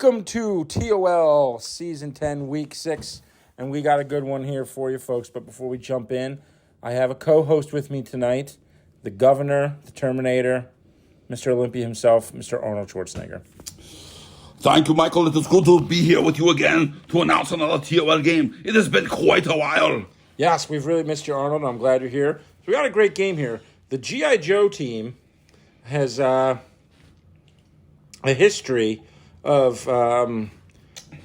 Welcome to TOL Season 10, Week 6, and we got a good one here for you folks. But before we jump in, I have a co-host with me tonight, the Governor, the Terminator, Mr. Olympia himself, Mr. Arnold Schwarzenegger. Thank you, Michael. It is good to be here with you again to announce another TOL game. It has been quite a while. Yes, we've really missed you, Arnold, and I'm glad you're here. So we got a great game here. The G.I. Joe team has a history of,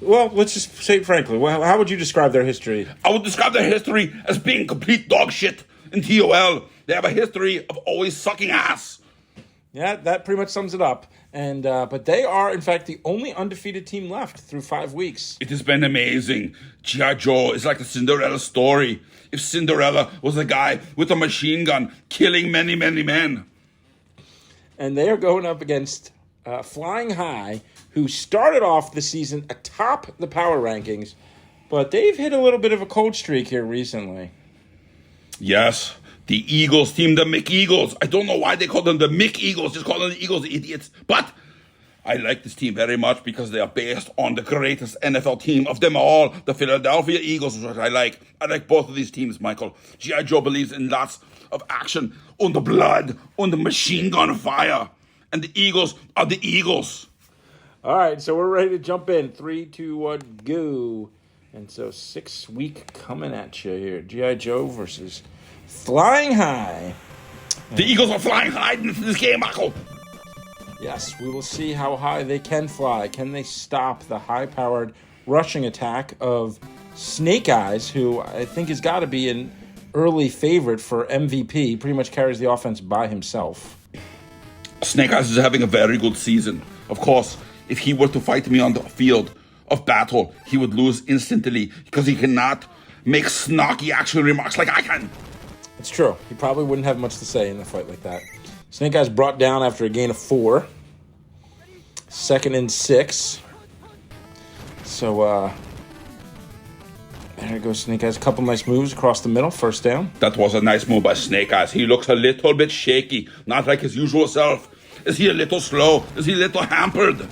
let's just say it frankly. How would you describe their history? I would describe their history as being complete dog shit in TOL. They have a history of always sucking ass. Yeah, that pretty much sums it up. And but they are, in fact, the only undefeated team left through 5 weeks. It has been amazing. G.I. Joe is like the Cinderella story. If Cinderella was a guy with a machine gun killing many, many men. And they are going up against Flying High, who started off the season atop the power rankings, but they've hit a little bit of a cold streak here recently. Yes, the Eagles team, the McEagles. I don't know why they call them the McEagles. Just call them the Eagles, idiots. But I like this team very much because they are based on the greatest NFL team of them all, the Philadelphia Eagles, which I like. I like both of these teams, Michael. G.I. Joe believes in lots of action, on the blood, on the machine gun fire. And the Eagles are the Eagles. All right, so we're ready to jump in. 3, 2, 1, go. And so 6 week coming at you here. G.I. Joe versus Flying High. The Eagles are flying high in this game, Michael. Yes, we will see how high they can fly. Can they stop the high-powered rushing attack of Snake Eyes, who I think has got to be an early favorite for MVP, pretty much carries the offense by himself. Snake Eyes is having a very good season. Of course, if he were to fight me on the field of battle, he would lose instantly because he cannot make snarky action remarks like I can. It's true. He probably wouldn't have much to say in a fight like that. Snake Eyes brought down after a gain of 4. 2nd and 6. So, there goes Snake Eyes. A couple nice moves across the middle. First down. That was a nice move by Snake Eyes. He looks a little bit shaky, not like his usual self. Is he a little slow? Is he a little hampered?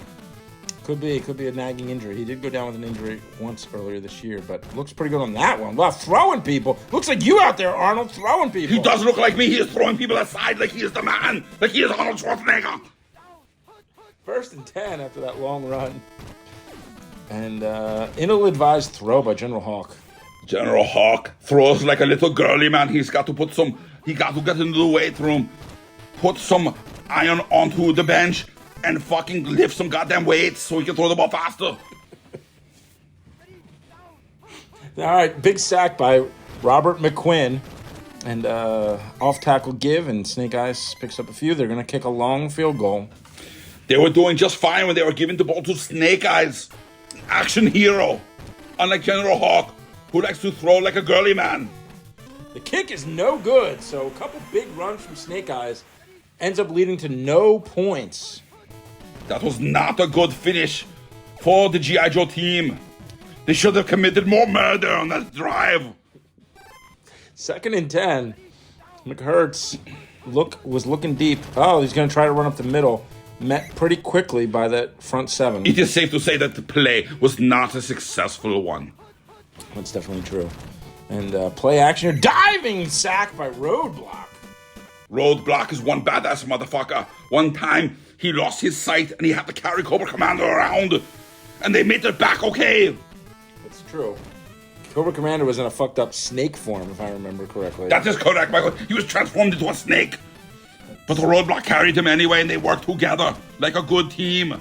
Could be a nagging injury. He did go down with an injury once earlier this year, but looks pretty good on that one. Wow, throwing people. Looks like you out there, Arnold, throwing people. He does look like me. He is throwing people aside like he is the man. Like he is Arnold Schwarzenegger. 1st and 10 after that long run. And ill-advised throw by General Hawk. General Hawk throws like a little girly man. He got to get into the weight room, put some iron onto the bench, and fucking lift some goddamn weights so he can throw the ball faster. All right, big sack by Robert McQuinn. And off-tackle give, and Snake Eyes picks up a few. They're going to kick a long field goal. They were doing just fine when they were giving the ball to Snake Eyes. Action hero. Unlike General Hawk, who likes to throw like a girly man. The kick is no good, so a couple big runs from Snake Eyes ends up leading to no points. That was not a good finish for the G.I. Joe team. They should have committed more murder on that drive. 2nd and 10. McHurts was looking deep. Oh, he's going to try to run up the middle. Met pretty quickly by that front 7. It is safe to say that the play was not a successful one. That's definitely true. And play action here. Diving sack by Roadblock. Roadblock is one badass motherfucker. One time, he lost his sight and he had to carry Cobra Commander around. And they made it back okay. That's true. Cobra Commander was in a fucked up snake form, if I remember correctly. That is correct, Michael. He was transformed into a snake. But the Roadblock carried him anyway, and they worked together like a good team.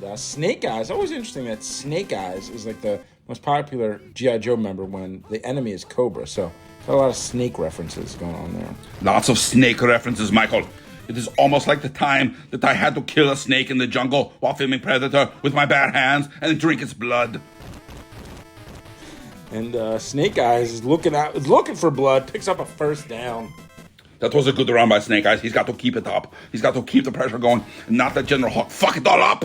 And, Snake Eyes. Always interesting that Snake Eyes is like the most popular G.I. Joe member when the enemy is Cobra. So, got a lot of snake references going on there. Lots of snake references, Michael. It is almost like the time that I had to kill a snake in the jungle while filming Predator with my bare hands and drink its blood. And Snake Eyes is looking for blood, picks up a first down. That was a good run by Snake Eyes. He's got to keep it up. He's got to keep the pressure going and not let General Hawk fuck it all up.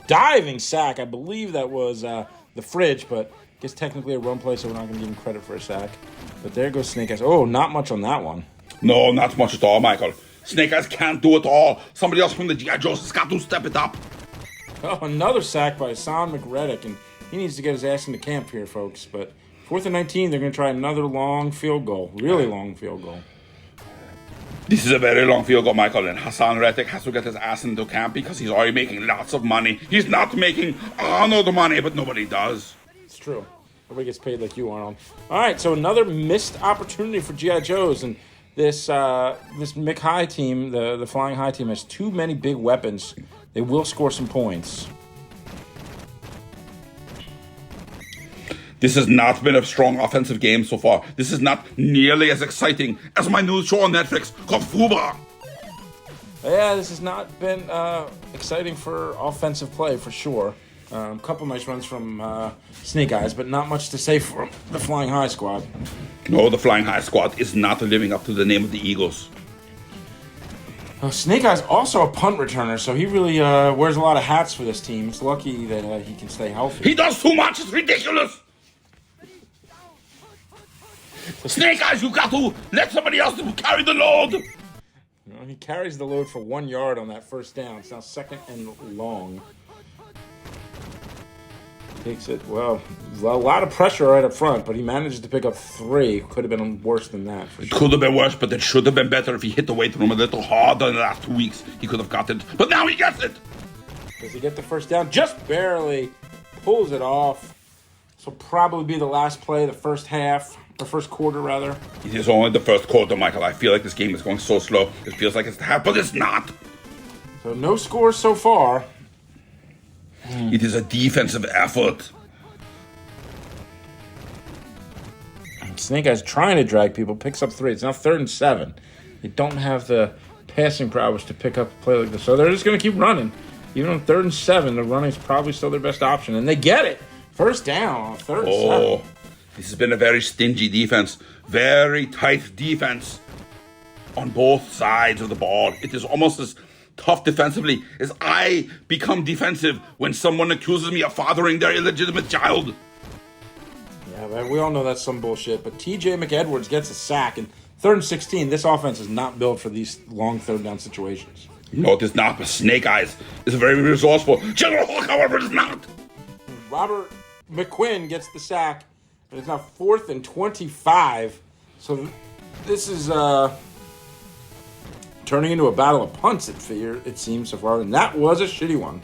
Diving sack. I believe that was the fridge, but I guess technically a run play, so we're not going to give him credit for a sack. But there goes Snake Eyes. Oh, not much on that one. No, not much at all, Michael. Snake Eyes can't do it all. Somebody else from the G.I. Joes has got to step it up. Oh, another sack by Hassan McReddick, and he needs to get his ass into camp here, folks. But 4th and 19, they're going to try another long field goal. Really long field goal. This is a very long field goal, Michael, and Hassan Reddick has to get his ass into camp because he's already making lots of money. He's not making all the money, but nobody does. It's true. Nobody gets paid like you, Arnold. All right, so another missed opportunity for G.I. Joes, and this Mick High team, the Flying High team, has too many big weapons. They will score some points. This has not been a strong offensive game so far. This is not nearly as exciting as my new show on Netflix called Fuba. Yeah, this has not been exciting for offensive play, for sure. A couple nice runs from Snake Eyes, but not much to say for the Flying High squad. No, the Flying High squad is not living up to the name of the Eagles. Snake Eyes also a punt returner, so he really wears a lot of hats for this team. It's lucky that he can stay healthy. He does too much. It's ridiculous. Snake Eyes, you got to let somebody else carry the load. He carries the load for 1 yard on that first down. It's now 2nd and long. Takes it, well, a lot of pressure right up front, but he manages to pick up 3. Could have been worse than that. For It sure. could have been worse, but it should have been better if he hit the weight room a little harder in the last 2 weeks. He could have got it, but now he gets it. Does he get the first down? Just barely. Pulls it off. This will probably be the last play of the first half, or first quarter, rather. It is only the first quarter, Michael. I feel like this game is going so slow. It feels like it's the half, but it's not. So no scores so far. It is a defensive effort. Snake Eyes trying to drag people, picks up 3. It's now 3rd and 7. They don't have the passing prowess to pick up a play like this, so they're just going to keep running. Even on 3rd and 7, the running is probably still their best option, and they get it. First down on 3rd and 7. This has been a very stingy defense. Very tight defense on both sides of the ball. It is almost as tough defensively as I become defensive when someone accuses me of fathering their illegitimate child. Yeah, but we all know that's some bullshit, but T.J. McEdwards gets a sack, and 3rd and 16, this offense is not built for these long 3rd down situations. No, it is not, but Snake Eyes is very resourceful. General Hawk, however, is not. Robert McQuinn gets the sack, and it's now 4th and 25. So this is turning into a battle of punts, it seems so far, and that was a shitty one.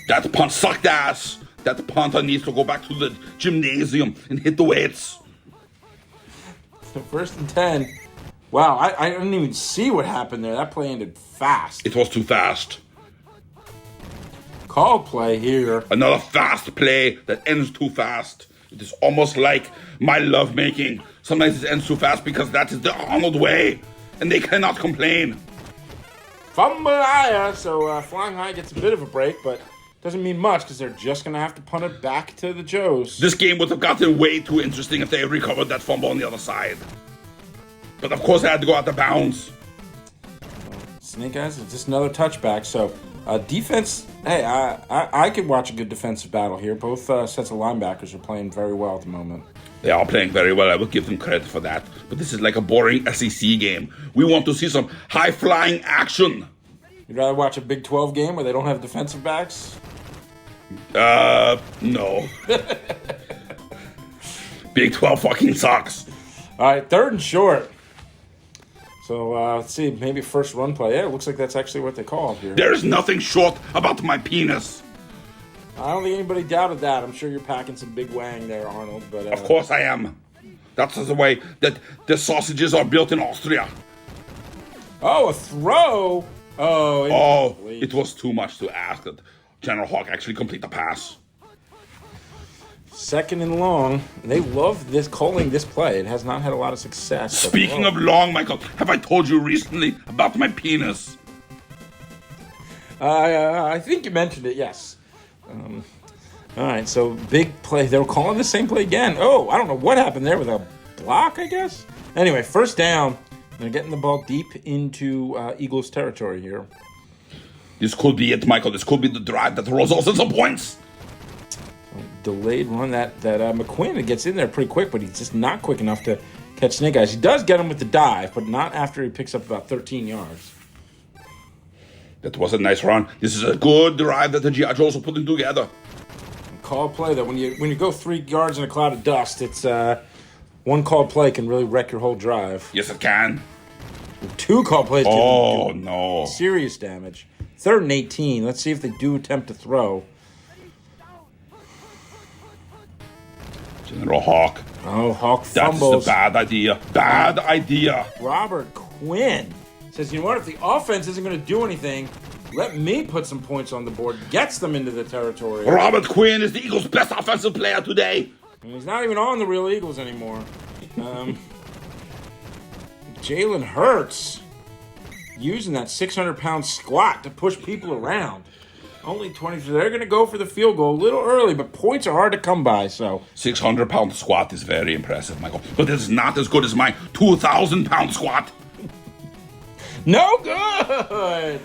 That punt sucked ass. That punter needs to go back to the gymnasium and hit the weights. So 1st and 10. Wow, I didn't even see what happened there. That play ended fast. It was too fast. Call play here. Another fast play that ends too fast. It is almost like my lovemaking. Sometimes it ends too fast because that is the Arnold way. And they cannot complain. Fumble, so Flying High gets a bit of a break, but doesn't mean much because they're just going to have to punt it back to the Joes. This game would have gotten way too interesting if they had recovered that fumble on the other side. But of course, they had to go out of bounds. Snake Eyes is just another touchback. So defense, hey, I could watch a good defensive battle here. Both sets of linebackers are playing very well at the moment. They are playing very well. I will give them credit for that. But this is like a boring SEC game. We want to see some high-flying action. You'd rather watch a Big 12 game where they don't have defensive backs? No. Big 12 fucking sucks. All right, 3rd and short. So let's see, maybe first run play. Yeah, it looks like that's actually what they call it here. There is nothing short about my penis. I don't think anybody doubted that. I'm sure you're packing some big wang there, Arnold. But Of course I am. That's the way that the sausages are built in Austria. Oh, a throw. Oh, It was too much to ask that General Hawk actually complete the pass. 2nd and long. They love calling this play. It has not had a lot of success. Speaking of long, Michael, have I told you recently about my penis? I think you mentioned it, yes. All right, so big play. They were calling the same play again. Oh, I don't know what happened there with a block, I guess. Anyway, first down. They're getting the ball deep into Eagles territory here. This could be it, Michael. This could be the drive that results in some points. Delayed run that McQuinn gets in there pretty quick, but he's just not quick enough to catch Snake Eyes. He does get him with the dive, but not after he picks up about 13 yards. That was a nice run. This is a good drive that the G.I. Joes are putting together. Call play that when you go 3 yards in a cloud of dust, it's one called play can really wreck your whole drive. Yes, it can. 2 call plays can do no. serious damage. 3rd and 18. Let's see if they do attempt to throw. General Hawk. Oh, Hawk That fumbles. is a bad idea. Bad idea. Robert Quinn says, you know what? If the offense isn't going to do anything, let me put some points on the board. Gets them into the territory. Robert Quinn is the Eagles' best offensive player today. And he's not even on the real Eagles anymore. Jalen Hurts using that 600-pound squat to push people around. Only 20. They're going to go for the field goal a little early, but points are hard to come by. So 600-pound squat is very impressive, Michael. But it's not as good as my 2,000-pound squat. no good.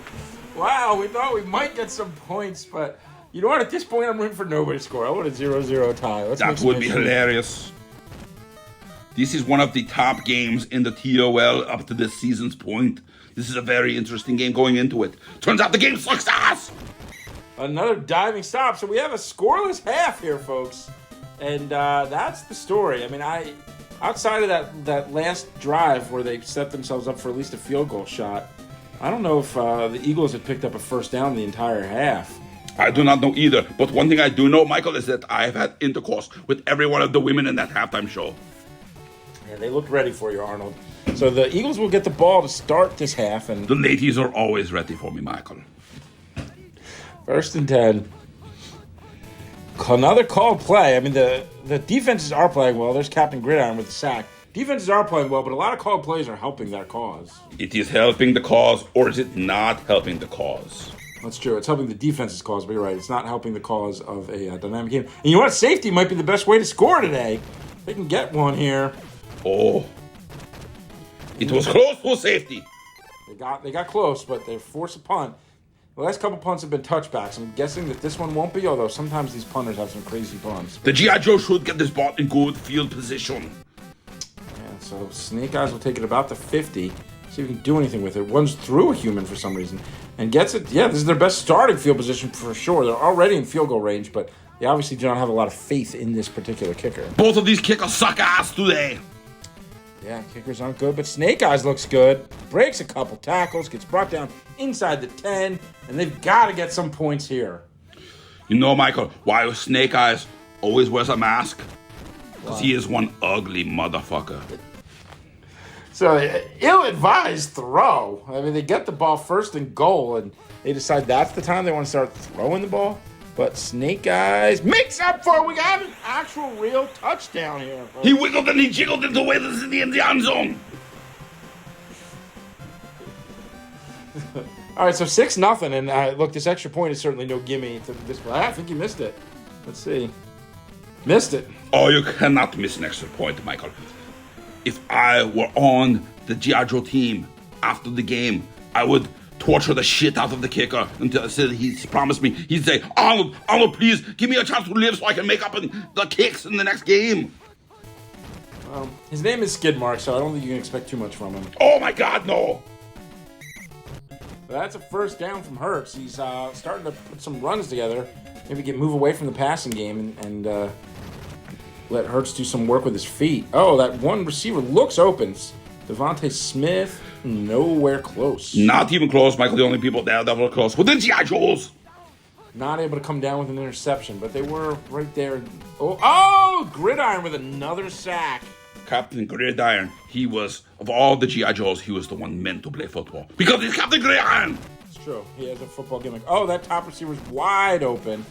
Wow, we thought we might get some points, but you know what? At this point, I'm rooting for nobody to score. I want a 0-0 tie. That would be hilarious. This is one of the top games in the TOL up to this season's point. This is a very interesting game going into it. Turns out the game sucks ass. Another diving stop. So we have a scoreless half here, folks. And that's the story. I mean, outside of that last drive where they set themselves up for at least a field goal shot, I don't know if the Eagles had picked up a first down the entire half. I do not know either. But one thing I do know, Michael, is that I've had intercourse with every one of the women in that halftime show. Yeah, they looked ready for you, Arnold. So the Eagles will get the ball to start this half. And the ladies are always ready for me, Michael. 1st and 10. Another called play. I mean, the defenses are playing well. There's Captain Gridiron with the sack. Defenses are playing well, but a lot of called plays are helping their cause. It is helping the cause, or is it not helping the cause? That's true. It's helping the defense's cause, but you're right. It's not helping the cause of a dynamic game. And you know what? Safety might be the best way to score today. They can get one here. Oh. It was close to safety. They got close, but they forced a punt. The last couple punts have been touchbacks. I'm guessing that this one won't be, although sometimes these punters have some crazy punts. The G.I. Joe should get this ball in good field position. Yeah, so Snake Eyes will take it about the 50. See if we can do anything with it. Runs through a human for some reason and gets it. Yeah, this is their best starting field position for sure. They're already in field goal range, but they obviously do not have a lot of faith in this particular kicker. Both of these kickers suck ass today. Yeah, kickers aren't good, but Snake Eyes looks good. Breaks a couple tackles, gets brought down inside the 10, and they've got to get some points here. You know, Michael, why Snake Eyes always wears a mask? Because he is one ugly motherfucker. So, ill-advised throw. I mean, they get the ball 1st and goal, and they decide that's the time they want to start throwing the ball. But Snake Eyes makes up for it. We got an actual real touchdown here. He wiggled and he jiggled into way this in the end zone. All right, so 6-0, and look, this extra point is certainly no gimme to this play. I think you missed it. Let's see. Missed it. Oh, you cannot miss an extra point, Michael. If I were on the G.I. Joe team after the game, I would torture the shit out of the kicker until he's promised me. He'd say, Arnold, please, give me a chance to live so I can make up the kicks in the next game. His name is Skidmark, so I don't think you can expect too much from him. Oh, my God, no. That's a first down from Hurts. He's starting to put some runs together. Maybe move away from the passing game and let Hurts do some work with his feet. Oh, that one receiver looks open. Devontae Smith, nowhere close. Not even close, Michael. The only people there that were close were the G.I. Joes. Not able to come down with an interception, but they were right there. Oh, Gridiron with another sack. Captain Gridiron, he was, of all the G.I. Joes, he was the one meant to play football. Because he's Captain Gridiron. It's true. He has a football gimmick. Oh, that top receiver's wide open.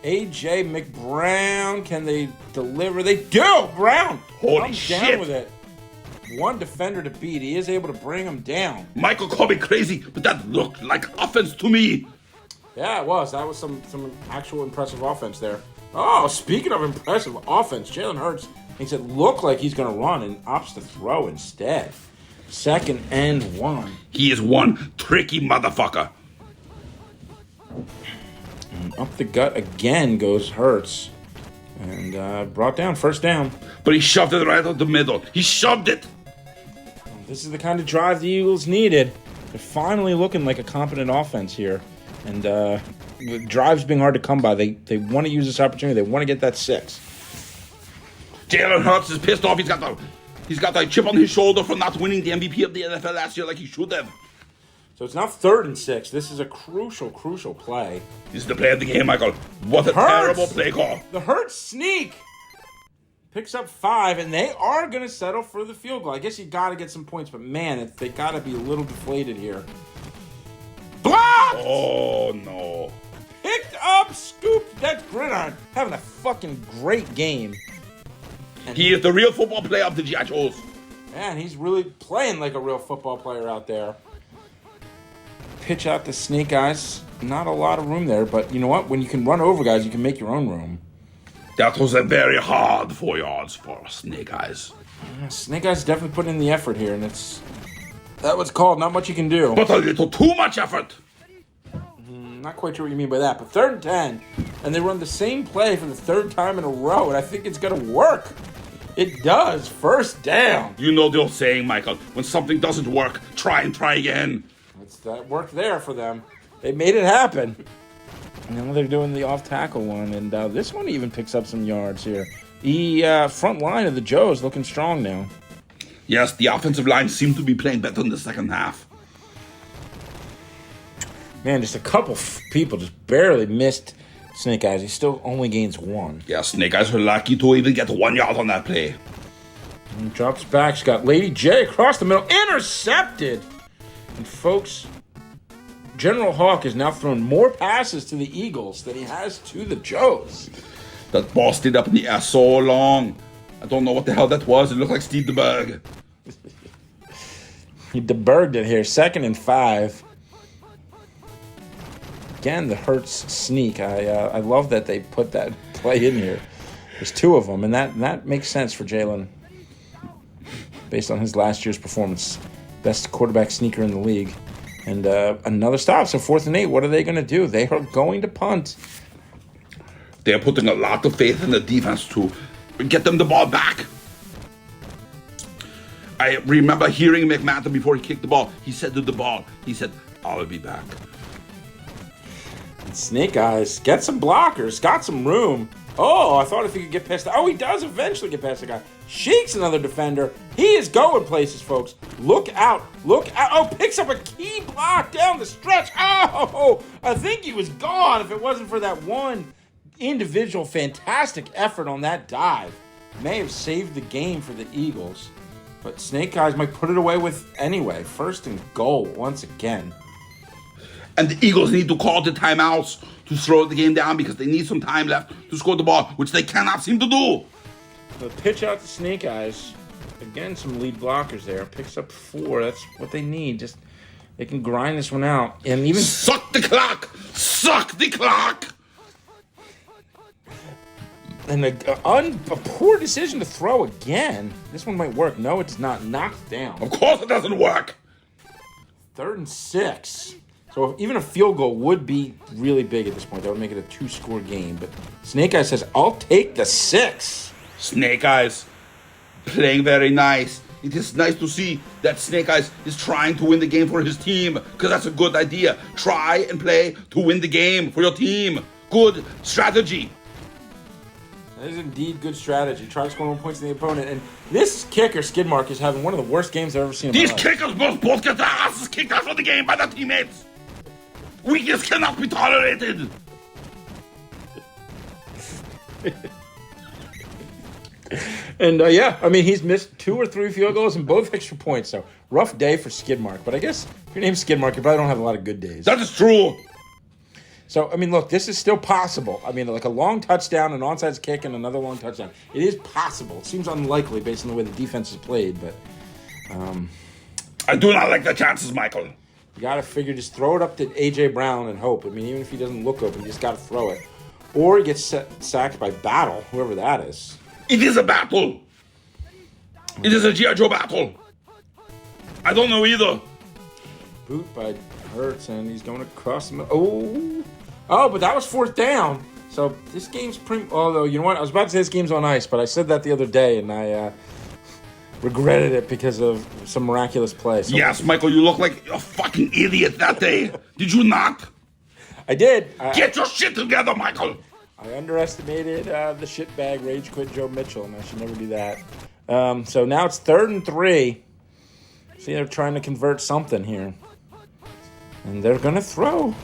A.J. McBrown, can they deliver? They do! Brown Holy comes shit. down with it. One defender to beat. He is able to bring him down. Michael called me crazy, but that looked like offense to me. Yeah, it was. That was some actual impressive offense there. Oh, speaking of impressive offense, Jalen Hurts makes it look like he's going to run and opts to throw instead. 2nd and 1. He is one tricky motherfucker. And up the gut again goes Hurts. And brought down, first down. But he shoved it right out the middle. He shoved it. This is the kind of drive the Eagles needed. They're finally looking like a competent offense here. And the drives being hard to come by. They want to use this opportunity. They want to get that 6. Jalen Hurts is pissed off. He's got that chip on his shoulder for not winning the MVP of the NFL last year like he should have. So it's now 3rd and 6. This is a crucial play. This is the play of the game, Michael. What a terrible play call. The Hurts sneak picks up 5, and they are going to settle for the field goal. I guess you got to get some points, but man, they got to be a little deflated here. Blocked! Oh, no. Picked up, scooped. That's Gridiron having a fucking great game. And he is the real football player of the G.I. Joes. Man, he's really playing like a real football player out there. Pitch out to Snake Eyes. Not a lot of room there, but you know what? When you can run over guys, you can make your own room. That was a very hard 4 yards for Snake Eyes. Yeah, Snake Eyes definitely putting in the effort here, and that what's called. Not much you can do. But a little too much effort. Not quite sure what you mean by that, but 3rd and 10, and they run the same play for the 3rd time in a row, and I think it's going to work. It does. 1st down. You know the old saying, Michael, when something doesn't work, try and try again. That worked there for them. They made it happen. And now they're doing the off-tackle one, and this one even picks up some yards here. The front line of the Joes looking strong now. Yes, the offensive line seemed to be playing better in the second half. Man, just a couple people just barely missed Snake Eyes. He still only gains 1. Yeah, Snake Eyes were lucky to even get 1 yard on that play. And drops back. She's got Lady J across the middle. Intercepted! And folks, General Hawk has now thrown more passes to the Eagles than he has to the Joes. That ball stayed up in the air so long. I don't know what the hell that was. It looked like Steve DeBerg. He DeBerged it here. 2nd and 5. Again, the Hurts sneak. I love that they put that play in here. There's 2 of them, and that makes sense for Jalen based on his last year's performance. Best quarterback sneaker in the league. And another stop. So 4th and 8. What are they going to do? They are going to punt. They are putting a lot of faith in the defense to get them the ball back. I remember hearing McMahon before he kicked the ball. He said to the ball, I'll be back. And Snake Eyes, get some blockers. Got some room. Oh, I thought if he could get past... Oh, he does eventually get past the guy. Sheiks another defender. He is going places, folks. Look out. Look out. Oh, picks up a key block down the stretch. Oh, I think he was gone if it wasn't for that one individual fantastic effort on that dive. May have saved the game for the Eagles. But Snake Eyes might put it away with anyway. 1st and goal once again. And the Eagles need to call the timeouts to slow the game down because they need some time left to score the ball, which they cannot seem to do. The pitch out to Snake Eyes. Again, some lead blockers there. Picks up 4. That's what they need. Just they can grind this one out. And even suck the clock. Suck the clock. And a poor decision to throw again. This one might work. No, it does not. Knocked down. Of course it doesn't work. 3rd and 6. So even a field goal would be really big at this point. That would make it a 2-score game. But Snake Eyes says, I'll take the 6. Snake Eyes playing very nice. It is nice to see that Snake Eyes is trying to win the game for his team because that's a good idea. Try and play to win the game for your team. Good strategy. That is indeed good strategy. Try to score more points than the opponent. And this kicker, Skidmark, is having one of the worst games I've ever seen in my life. These kickers must both get their asses kicked out of the game by their teammates. Weakness cannot be tolerated. And, he's missed 2 or 3 field goals and both extra points. So, rough day for Skidmark. But I guess if your name's Skidmark, you probably don't have a lot of good days. That is true. So, look, this is still possible. Like a long touchdown, an onside kick, and another long touchdown. It is possible. It seems unlikely based on the way the defense is played, but... I do not like the chances, Michael. You got to figure, just throw it up to A.J. Brown and hope. Even if he doesn't look open, you just got to throw it. Or he gets sacked by Battle, whoever that is. It is a battle. It is a G.I. Joe battle. I don't know either. Boot by Hurts, and he's going across the middle. Oh, but that was 4th down. So this game's pretty... Although, you know what? I was about to say this game's on ice, but I said that the other day, and regretted it because of some miraculous play. So Yes, Michael, you look like a fucking idiot that day. Did you not? I did. Get your shit together, Michael. I underestimated the shitbag rage quit Joe Mitchell, and I should never do that. So now it's 3rd and 3. See, they're trying to convert something here. And they're going to throw.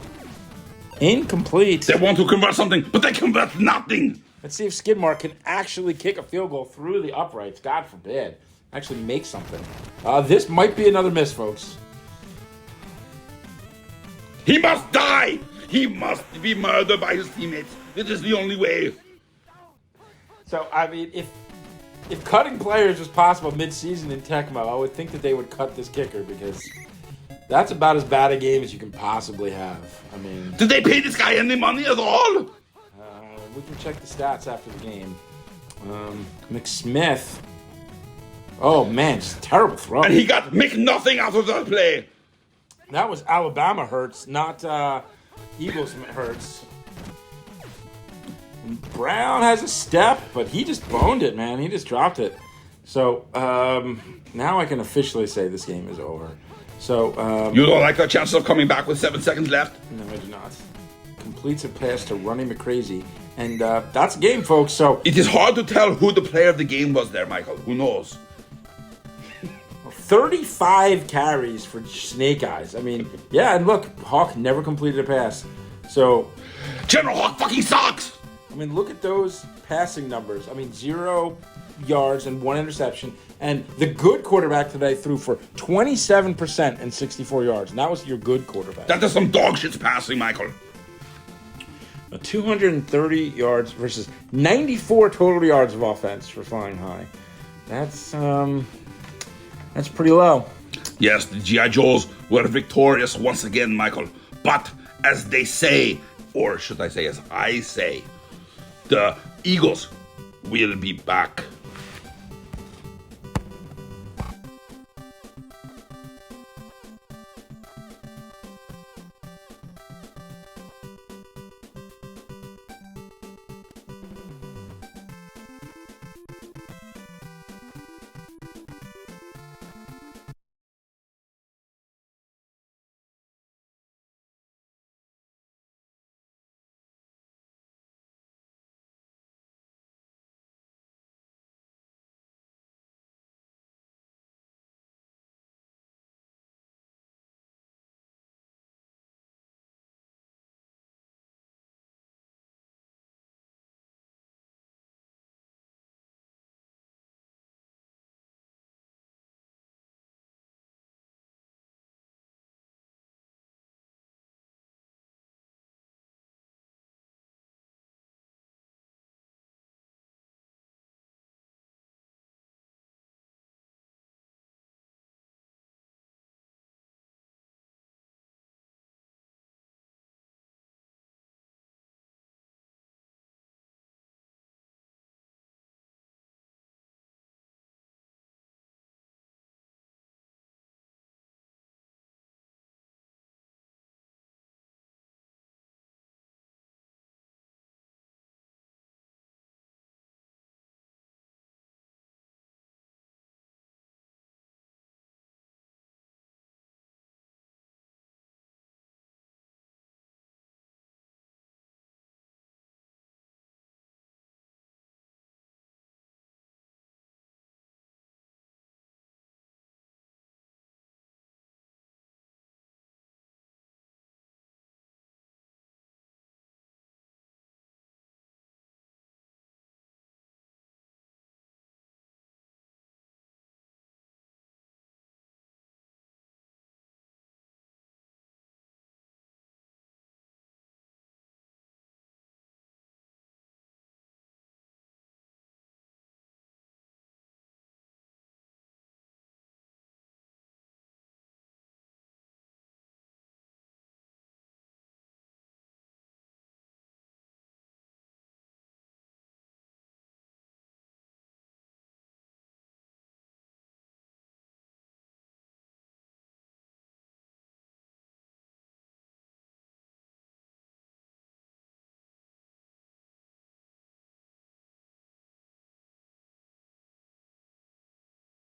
Incomplete. They want to convert something, but they convert nothing. Let's see if Skidmore can actually kick a field goal through the uprights. God forbid. Actually make something. This might be another miss, folks. He must die. He must be murdered by his teammates. It is the only way. So, I mean, if cutting players was possible mid-season in Tecmo, I would think that they would cut this kicker because that's about as bad a game as you can possibly have. I mean... Did they pay this guy any money at all? We can check the stats after the game. McSmith. Oh, man, just a terrible throw. And he got nothing out of that play. That was Alabama hurts, not Eagles hurts. And Brown has a step, but he just boned it, man. He just dropped it. So now I can officially say this game is over. So you don't like our chances of coming back with 7 seconds left? No, I do not. Completes a pass to Ronnie McCrazy. And that's a game, folks. So it is hard to tell who the player of the game was there, Michael. Who knows? 35 carries for Snake Eyes. I mean, yeah, and look, Hawk never completed a pass. So General Hawk fucking sucks. I mean, look at those passing numbers. I mean, 0 yards and 1 interception. And the good quarterback today threw for 27% and 64 yards. And that was your good quarterback. That is some dog shit's passing, Michael. 230 yards versus 94 total yards of offense for Flying High. That's pretty low. Yes, the G.I. Joes were victorious once again, Michael. But as they say, or should I say as I say, the Eagles will be back.